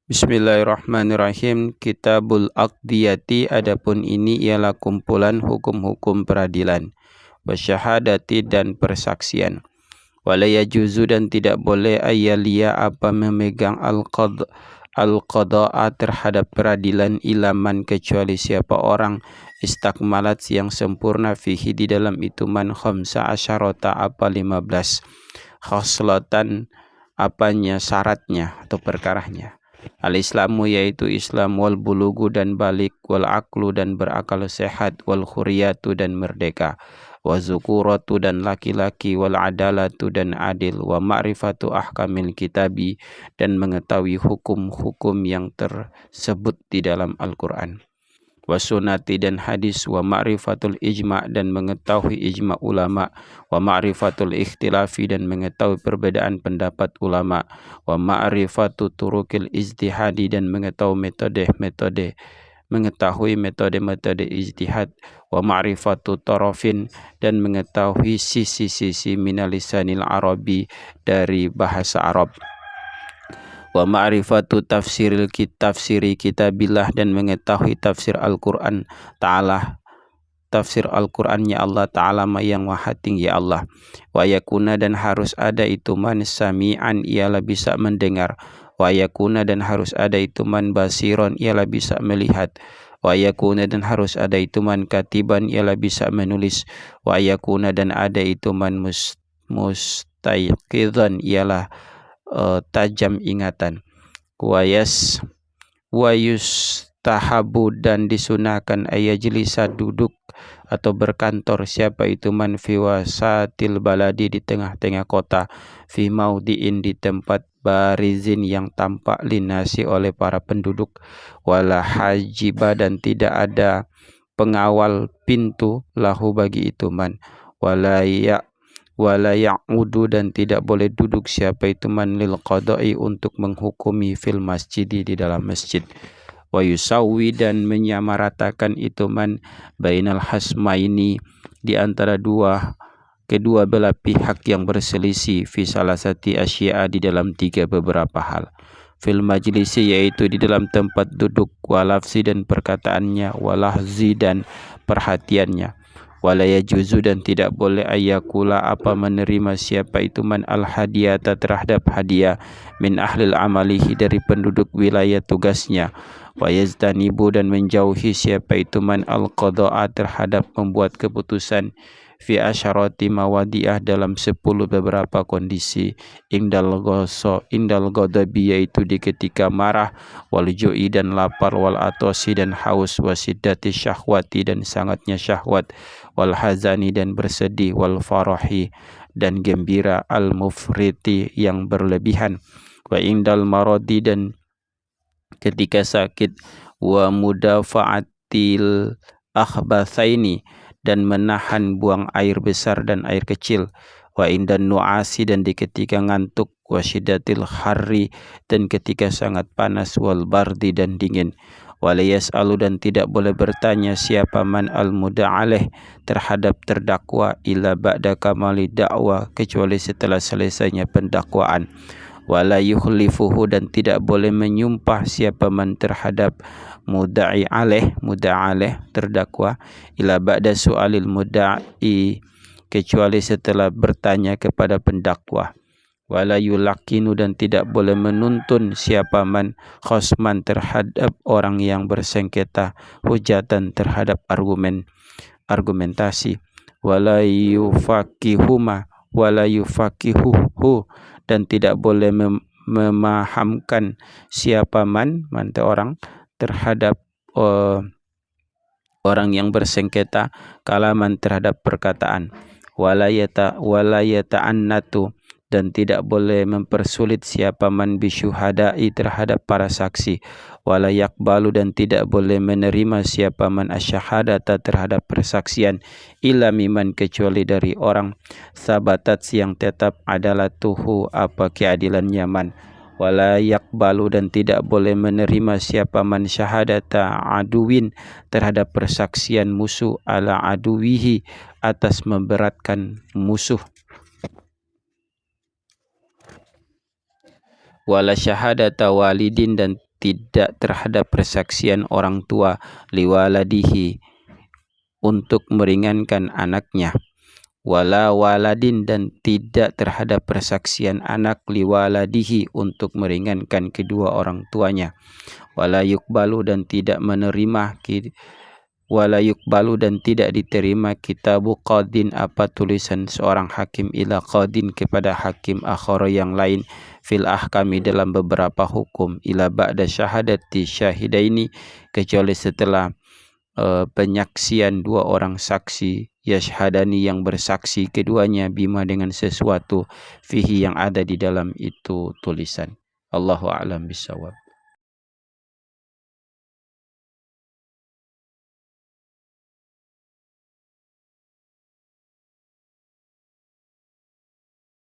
Bismillahirrahmanirrahim. Kitabul Aqdiyati, adapun ini ialah kumpulan hukum-hukum peradilan, wasyahadati dan persaksian. Wala yajuzu dan tidak boleh ayalia apa memegang al-qada'a terhadap peradilan ilaman kecuali siapa orang istakmalat yang sempurna fihi di dalam itu man khamsa asyarata apa 15 khoslatan apanya syaratnya atau perkaranya. Al-Islamu yaitu Islam, wal bulugu dan balik, wal aklu dan berakal sehat, wal khuriyatu dan merdeka, wa zukuratu dan laki-laki, wal adalatu dan adil, wa ma'rifatu ahkamil kitabi dan mengetahui hukum-hukum yang tersebut di dalam Al-Quran, wa sunnati dan hadis, wa ma'rifatul ijma' dan mengetahui ijma' ulama, wa ma'rifatul ikhtilafi dan mengetahui perbedaan pendapat ulama, wa ma'rifatu turukil ijtihadi dan mengetahui metode ijtihad, wa ma'rifatu tarafin dan mengetahui sisi-sisi minalisanil arabi dari bahasa Arab, wa ma'rifatu tafsiri kitabillah dan mengetahui tafsir Al-Quran Ta'ala, tafsir Al-Qurannya Allah Ta'ala yang maha tinggi Allah, wa yakuna dan harus ada itu man sami'an ialah bisa mendengar, wa yakuna dan harus ada itu man basiron ialah bisa melihat, wa yakuna dan harus ada itu man katiban ialah bisa menulis, wa yakuna dan ada itu man mustayqidzan ialah tajam ingatan, wayus tahabu dan disunahkan ayajlisa duduk atau berkantor siapa itu man fi wasatil baladi di tengah-tengah kota, fi maudiin di tempat barizin yang tampak linasi oleh para penduduk, wala hajiba dan tidak ada pengawal pintu lahu bagi itu man, wala ya'udu dan tidak boleh duduk siapa itu man lil qada'i untuk menghukumi fil masjidi di dalam masjid, wa yusawi dan menyamaratakan itu man bainal hasmaini di antara kedua belah pihak yang berselisih fi salasati asya'a di dalam tiga beberapa hal, fil majlisi yaitu di dalam tempat duduk, walafzi dan perkataannya, walahzi dan perhatiannya, wala yajuzu dan tidak boleh ayakula apa menerima siapa itu man al hadiyata terhadap hadiah min ahlil amalihi dari penduduk wilayah tugasnya, wa yazdanibu dan menjauhi siapa itu man al qada'a terhadap membuat keputusan fi asyarati mawadi'ah dalam 10 beberapa kondisi, indal ghadabi yaitu di ketika marah, wal ju'i dan lapar, wal atosi dan haus, wasiddati syahwati dan sangatnya syahwat, wal hazani dan bersedih, wal farahi dan gembira, al mufriti yang berlebihan, wa indal maradi dan ketika sakit, wa mudafa'atil akhbathaini dan menahan buang air besar dan air kecil, wa indan nu'asi dan di ketika ngantuk, wa syiddatil harri dan ketika sangat panas, wal bardi dan dingin, wala yas'alu dan tidak boleh bertanya siapa man al muda'aleh terhadap terdakwa illa ba'da kamali da'wa kecuali setelah selesainya pendakwaan, wala yukhlifuhu dan tidak boleh menyumpah siapa man terhadap mudda'i aleh terdakwa ila ba'da su'alil mudda'i kecuali setelah bertanya kepada pendakwa, wala yulakinu dan tidak boleh menuntun siapa man khosman terhadap orang yang bersengketa hujatan terhadap argumentasi, wala yufakihuhu dan tidak boleh memahamkan siapa man orang terhadap orang yang bersengketa kalaman terhadap perkataan, wala yata'annatu dan tidak boleh mempersulit siapa man bisyuhada'i terhadap para saksi, wala yakbalu dan tidak boleh menerima siapa man asyahadata terhadap persaksian illa miman kecuali dari orang sabatat yang tetap adalatuhu apa keadilannya man, wala yakbalu dan tidak boleh menerima siapa man syahadata aduwin terhadap persaksian musuh ala aduwihi atas memberatkan musuh, wala syahadata walidin dan tidak terhadap persaksian orang tua liwaladihi untuk meringankan anaknya, wala waladin dan tidak terhadap persaksian anak liwaladihi untuk meringankan kedua orang tuanya, wala yukbalu dan tidak menerima wala yukbalu dan tidak diterima kitabu qadin apa tulisan seorang hakim ila qadin kepada hakim akhara yang lain fil ahkami dalam beberapa hukum ila ba'da syahadati syahidaini kecuali setelah penyaksian dua orang saksi yashhadani yang bersaksi keduanya bima dengan sesuatu fihi yang ada di dalam itu tulisan. Allahu a'lam bishawab.